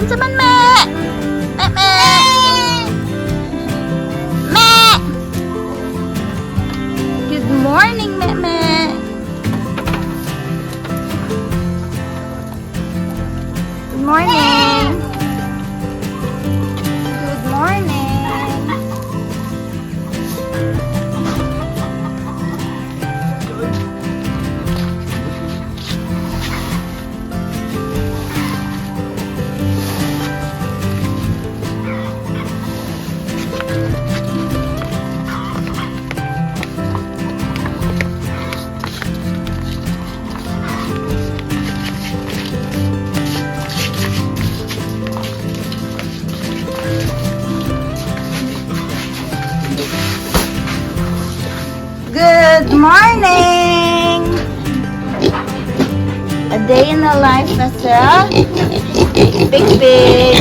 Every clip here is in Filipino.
Unsa man me? Me me. Me. Good morning, me me. Good morning. Good morning. Good morning! A day in the life na sa Big Pig.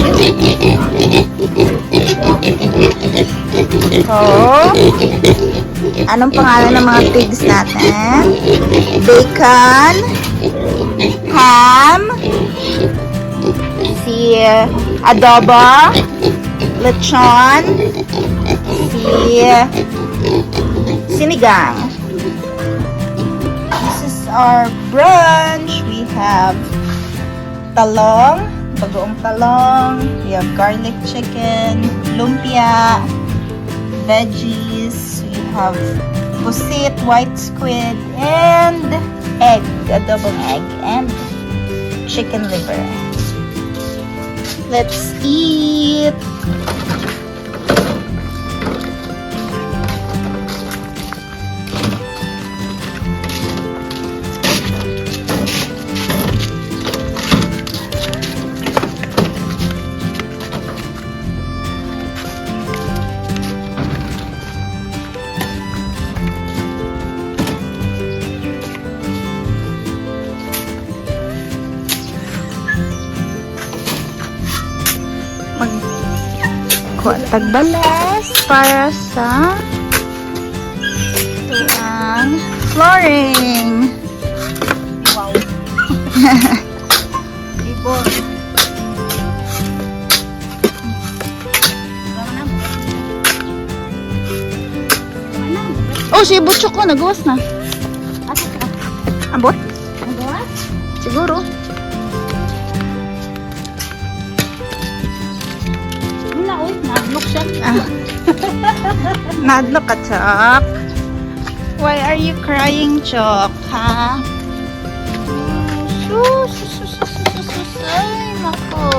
So, anong pangalan ng mga pigs natin? Bacon, ham, si adobo, lechon, si sinigang. This is our brunch. We have talong, bagoong talong. We have garlic chicken, lumpia, veggies. We have pusit, white squid, and egg, adobong egg, and chicken liver. Let's eat. Tagbalas para sa tuwang flooring. Wow. Ibon. Oh, si Butchok ko nagawas na. Abot? Nagawas? Siguro. Nadlok siya. Nadlok ka, Chok. Why are you crying, Chok? Ha? Ay, nako.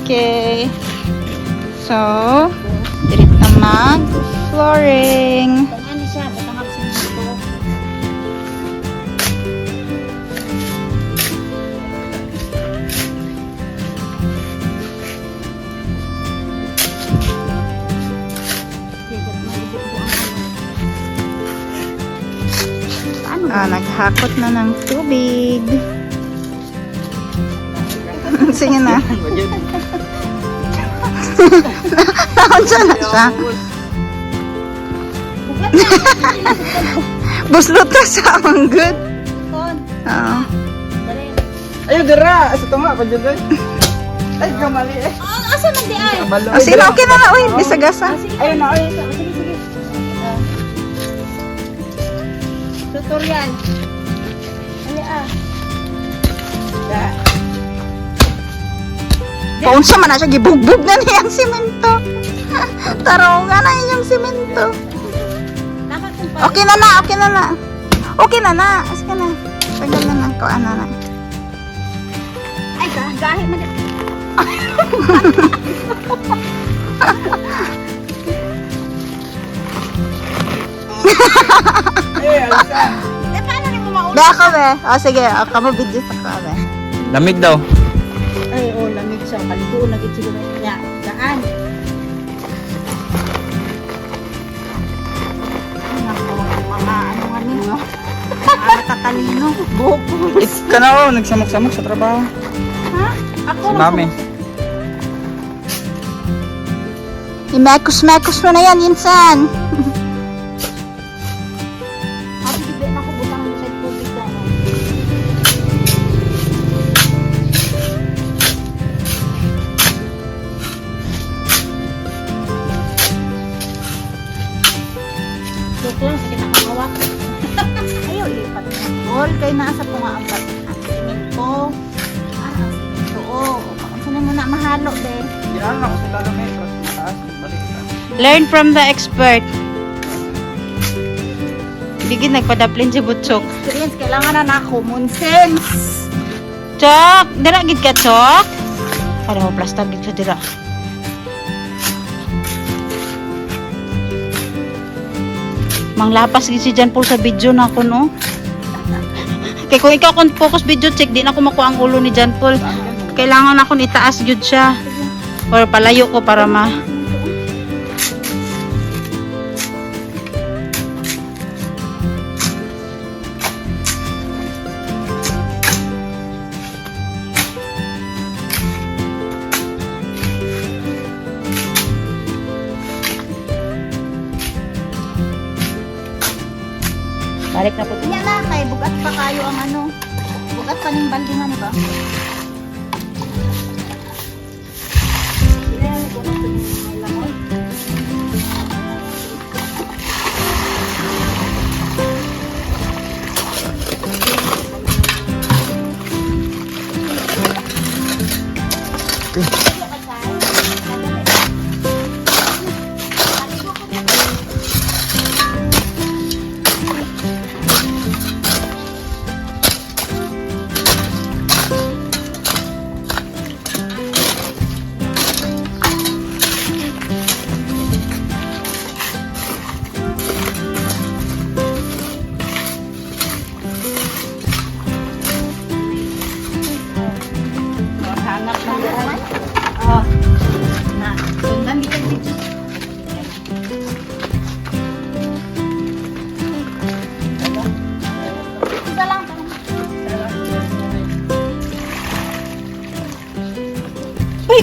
Okay. So, dirit na mag-flooring. Ano siya? Batangap siya dito. Naghakot na ng tubig. Sige na. Naunsa na siya. Buslot na siya. Ang good. Oo. Ayo dira, sa tunga pa jud. Ay kamali eh. Asa man di ay? Oh, sige na, okay na na. Uy, bisagasa. Ayun na, ayun. Sige, sige. Tutorial. Ali ah. Da. Paunsa man na siya. Gibugbog na niya ang simento. Tarungan na yung simento. Okay na na, okay na na. Okay na na. Sige na. Tagal na na. Kuan na na. Ay, gahe man. Ay, alisa. Paano ni mo mauna? Be ako be. O sige, ako mo video sa ko be. Lamig daw. Ay, oh, lamig siya. Kaliguan na gitsi ko niya. Daan. Nako, mga ano nga niyo. katalino. Buhok ko. Ika na oh, nagsamok-samok sa trabaho. Ha? Ako Si mami. Imekos-mekos mo na yan, Insan. Happy bigyan ako butang sa tubig na. Joke lang, sakit ang hawak. Ayaw, ilipat mo. Bol, kayo nasa po nga ang simento. Ang simento, oh. Saan mo na mahalo, be? Ginaan ako sa talo metros. Mataas. Balik ka. Learn from the expert. Bigin nagpadaplin si Butchok. Experience, kailangan na common sense. Chok! Dira gid ka, Chok? Para mo plastar gid ka dira. Manglapas gid si Jan Paul sa video na ako, no? Kaya kung ikaw kung focus video check, di na ako makuha ang ulo ni Jan Paul. Kailangan akong itaas gid siya. Or palayo ko para ma... Balik na po. Kanya na, kay bugat pa kayo ang ano. Bugat pa ng baldingan ba? Hanap na yan. Oh. Na, sundan kita dito. Isa lang. Uy,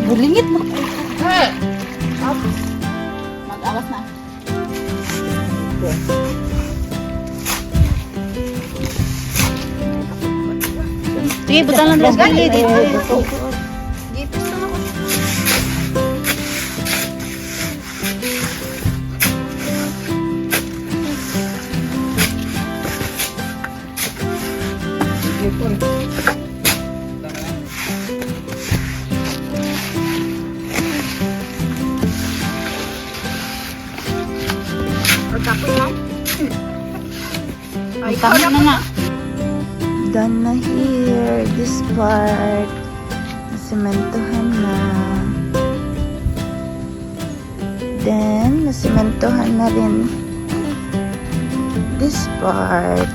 bulingit mo. Oops. Mag-awas na. Sige, butang lang lang sa gilid. Gipis na ako. Pagkapoy na. Ay, tama na nga. Done na here, this part. Nasimentohan na. Then, nasimentohan na rin this part.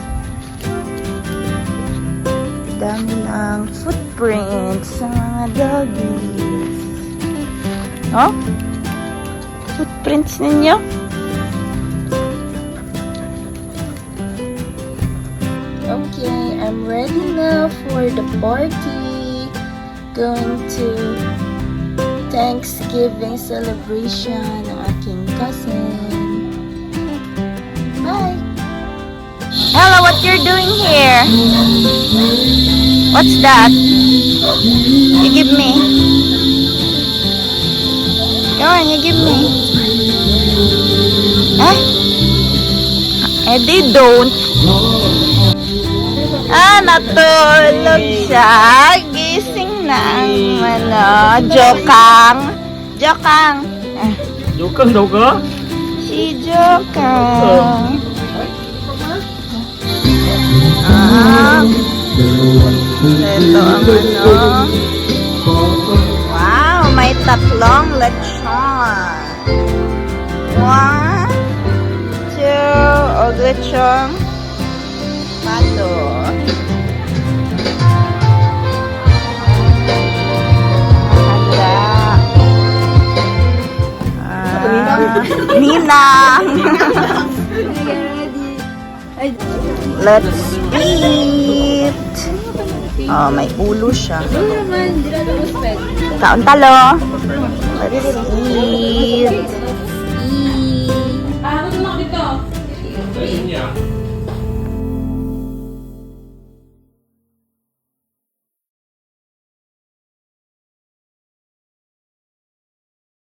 Dami lang footprints sa mga doggies. Oh? Footprints ninyo? Okay, I'm ready now for the party. Going to Thanksgiving celebration ng aking cousin. Bye! Hello, what you're doing here? What's that? You give me. Come on, you give me. Eh? Eh, they don't. Ah, natulog siya. Gising ng Jokang. Jokang. Jokan daw ka? Si Jokang. Ah. Ito ang ano. Wow, may tatlong lechon. 1, 2, lechon. Pato. Handa. Ninang. Let's eat. Oh, may ulo siya. Kaon talo. Let's eat.